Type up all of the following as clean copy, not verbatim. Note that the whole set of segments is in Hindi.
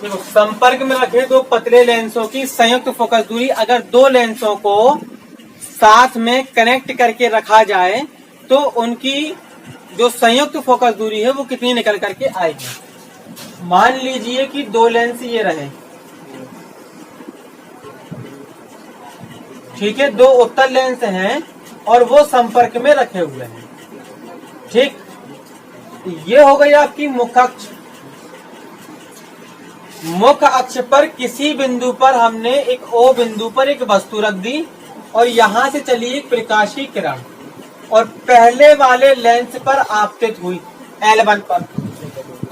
देखो, संपर्क में रखे दो पतले लेंसों की संयुक्त फोकस दूरी, अगर दो लेंसों को साथ में कनेक्ट करके रखा जाए तो उनकी जो संयुक्त फोकस दूरी है वो कितनी निकल करके आएगी। मान लीजिए कि दो लेंस ये रहे, ठीक है, दो उत्तल लेंस हैं और वो संपर्क में रखे हुए हैं, ठीक। ये हो गई आपकी मुख्य अक्ष। मुख्य अक्ष पर किसी बिंदु पर हमने एक ओ बिंदु पर एक वस्तु रख दी और यहां से चली एक प्रकाशीय किरण और पहले वाले लेंस पर आपतित हुई L1 पर।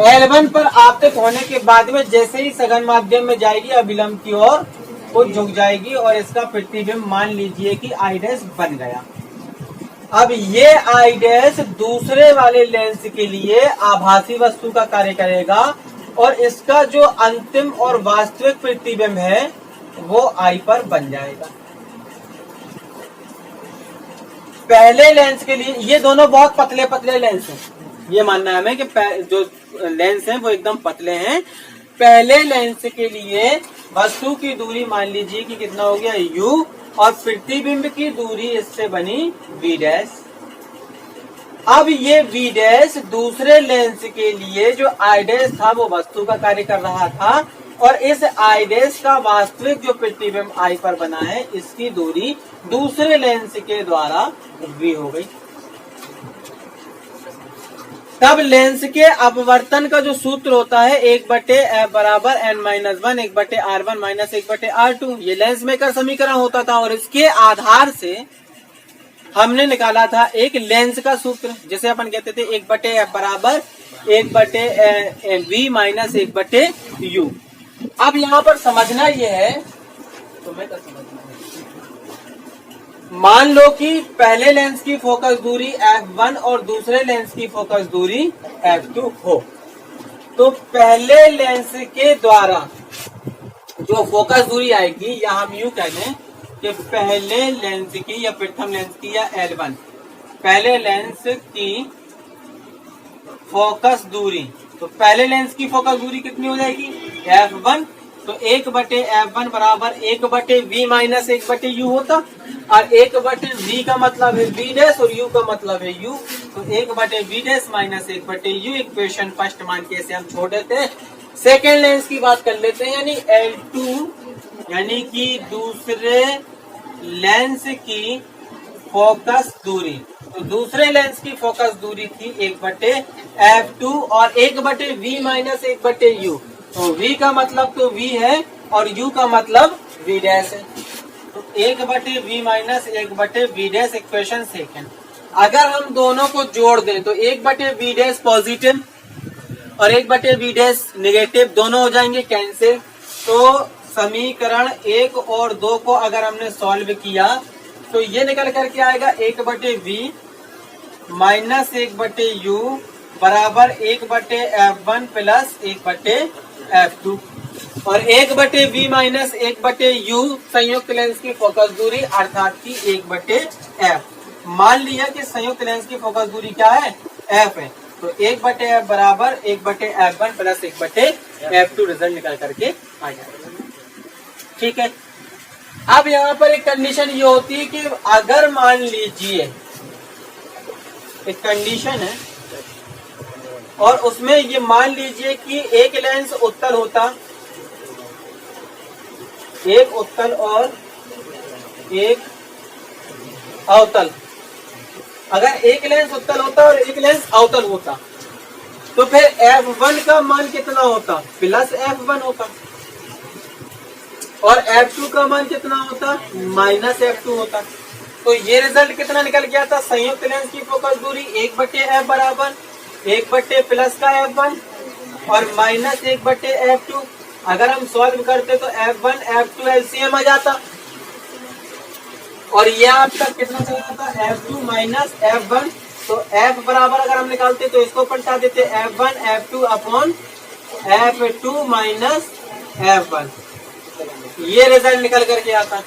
L1 पर आपतित होने के बाद में जैसे ही सघन माध्यम में जाएगी अभिलंब की ओर वो झुक जाएगी और इसका प्रतिबिंब मान लीजिए कि I डैश बन गया। अब ये I डैश दूसरे वाले लेंस के लिए आभासी वस्तु का कार्य करेगा और इसका जो अंतिम और वास्तविक प्रतिबिंब है वो I पर बन जाएगा। पहले लेंस के लिए ये दोनों बहुत पतले पतले लेंस हैं, ये मानना है हमें कि जो लेंस हैं वो एकदम पतले हैं। पहले लेंस के लिए वस्तु की दूरी मान लीजिए कि कितना हो गया u और प्रतिबिंब की दूरी इससे बनी v डैश। अब ये v डैश दूसरे लेंस के लिए जो I डैश था वो वस्तु का कार्य कर रहा था और इस I डैश का वास्तविक जो प्रतिबिंब I पर बना है इसकी दूरी दूसरे लेंस के द्वारा v हो गई। तब लेंस के अपवर्तन का जो सूत्र होता है 1/f बराबर n-1 1/r1 माइनस 1/r2, ये लेंस मेकर समीकरण होता था और इसके आधार से हमने निकाला था एक लेंस का सूत्र जिसे अपन कहते थे 1/f बराबर 1/v माइनस 1/u। अब यहाँ पर समझना ये है, तुम्हें क्या समझना है, मान लो कि पहले लेंस की फोकस दूरी f1 और दूसरे लेंस की फोकस दूरी f2 हो, तो पहले लेंस के द्वारा जो फोकस दूरी आएगी या हम यूं कह लें कि पहले लेंस की या प्रथम लेंस की या L1 पहले लेंस की फोकस दूरी, तो पहले लेंस की फोकस दूरी कितनी हो जाएगी f1, तो 1/f1 बराबर 1/v माइनस 1/u होता और 1/v का मतलब है v डैश और u का मतलब है u, तो 1/v dash minus 1/u equation first मान के इसे हम छोड़ देते हैं। सेकेंड लेंस की बात कर लेते हैं, यानी L2 यानी कि दूसरे लेंस की फोकस दूरी, तो दूसरे लेंस की फोकस दूरी थी 1/f2 और 1/v माइनस 1/u, तो v का मतलब तो v है और u का मतलब v डैश है, तो 1/v minus 1/v dash equation second. अगर हम दोनों को जोड़ दें तो 1/v डैश पॉजिटिव और 1/v डैश नेगेटिव दोनों हो जाएंगे कैंसिल, तो समीकरण 1 और 2 को अगर हमने सॉल्व किया तो ये निकल करके आएगा 1/v माइनस 1/u बराबर 1/f1 प्लस 1/f2 और 1/v माइनस 1/u संयुक्त लेंस की फोकस दूरी अर्थात की 1/f। मान लिया कि संयुक्त लेंस की फोकस दूरी क्या है f है, तो 1/f बराबर 1/f1 प्लस 1/f2 रिजल्ट निकल करके आ जाएगा। ठीक है, अब यहाँ पर एक कंडीशन ये होती है कि अगर मान लीजिए एक कंडीशन है और उसमें ये मान लीजिए कि एक लेंस उत्तल होता, एक उत्तल और एक अवतल, अगर एक लेंस उत्तल होता और एक लेंस अवतल होता तो फिर f1 का मान कितना होता प्लस f1 होता और f2 का मान कितना होता माइनस f2 होता। तो ये रिजल्ट कितना निकल गया था, संयुक्त लेंस की फोकस दूरी 1/f बराबर 1 प्लस का f1 और माइनस 1/f2। अगर हम सॉल्व करते तो f1 f2 एलसीएम आ जाता और ये आपका कितना चला जाता f2 माइनस f1, तो f बराबर अगर हम निकालते तो इसको पलटा देते f1 f2 upon f2 minus f1, ये रिजल्ट निकल करके आता।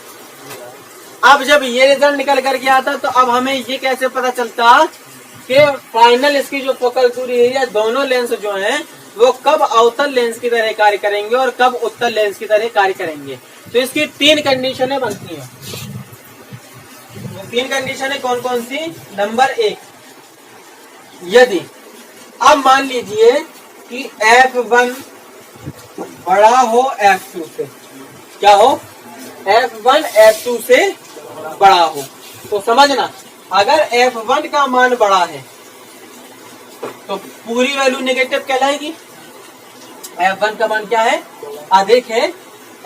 अब जब ये रिजल्ट निकल करके आता तो अब हमें ये कैसे पता चलता कि फाइनल इसकी जो फोकल दूरी है या दोनों लेंस जो हैं वो कब अवतल लेंस की तरह कार्य करेंगे और कब उत्तल लेंस की तरह कार्य करेंगे। तो इसकी 3 कंडीशनें बनती हैं। तो 3 कंडीशनें कौन कौन सी। नंबर 1, यदि अब मान लीजिए कि F1 बड़ा हो F2 से, क्या हो, F1 F2 से बड़ा हो। तो समझना, अगर F1 का मान बड़ा है तो पूरी वैल्यू नेगेटिव कहलाएगी। F1 का मान क्या है, अधिक है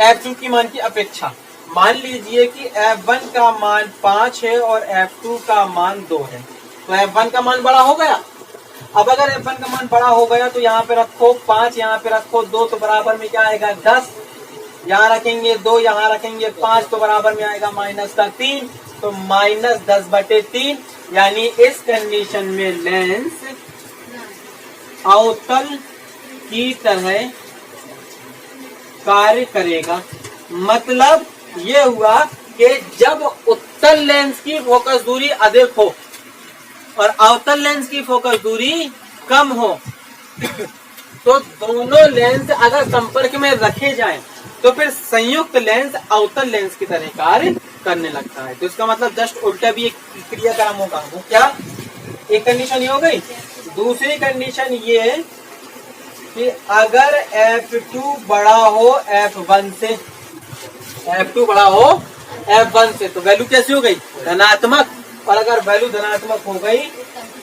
F2 की मान की अपेक्षा। मान लीजिए कि F1 का मान 5 है और F2 का मान 2 है, तो F1 का मान बड़ा हो गया। अब अगर F1 का मान बड़ा हो गया तो यहाँ पे रखो 5, यहाँ पे रखो 2, तो बराबर में क्या आएगा 10, यहाँ रखेंगे 2, यहाँ रखेंगे 5, तो बराबर में आएगा -3, तो -10/3, यानी इस कंडीशन में लेंस अवतल की तरह कार्य करेगा। मतलब ये हुआ कि जब उत्तल लेंस की फोकस दूरी अधिक हो और अवतल लेंस की फोकस दूरी कम हो तो दोनों लेंस अगर संपर्क में रखे जाएं तो फिर संयुक्त लेंस अवतल लेंस की तरह कार्य करने लगता है। तो इसका मतलब जस्ट उल्टा भी एक क्रियाक्रम होगा। वो क्या, एक कंडीशन ये हो गई। दूसरी कंडीशन ये है कि अगर F2 बड़ा हो F1 से, F2 बड़ा हो F1 से, तो वैल्यू कैसी हो गई, धनात्मक। और अगर वैल्यू धनात्मक हो गई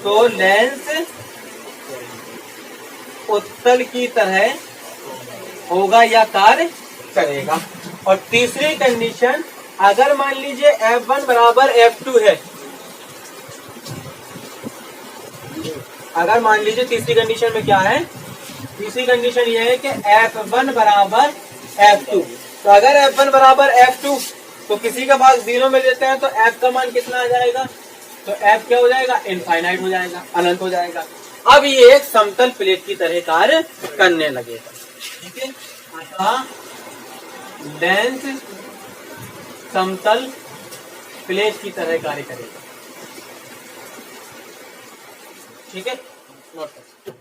तो लेंस उत्तल की तरह होगा या कार्य करेगा। और तीसरी कंडीशन, अगर मान लीजिए F1 बराबर F2 है, अगर मान लीजिए तीसरी कंडीशन में क्या है, तीसरी कंडीशन ये है कि F1 बराबर F2। तो अगर F1 बराबर F2 तो किसी का भाग 0 में लेते हैं तो F का मान कितना आ जाएगा, तो F क्या हो जाएगा, इनफाइनाइट हो जाएगा, अनंत हो जाएगा। अब ये एक समतल प्लेट की तरह कार्य करने लगेगा। ठीक है, अतः लेंस समतल प्लेट की तरह कार्य करेगा। ठीक है, नोट करो।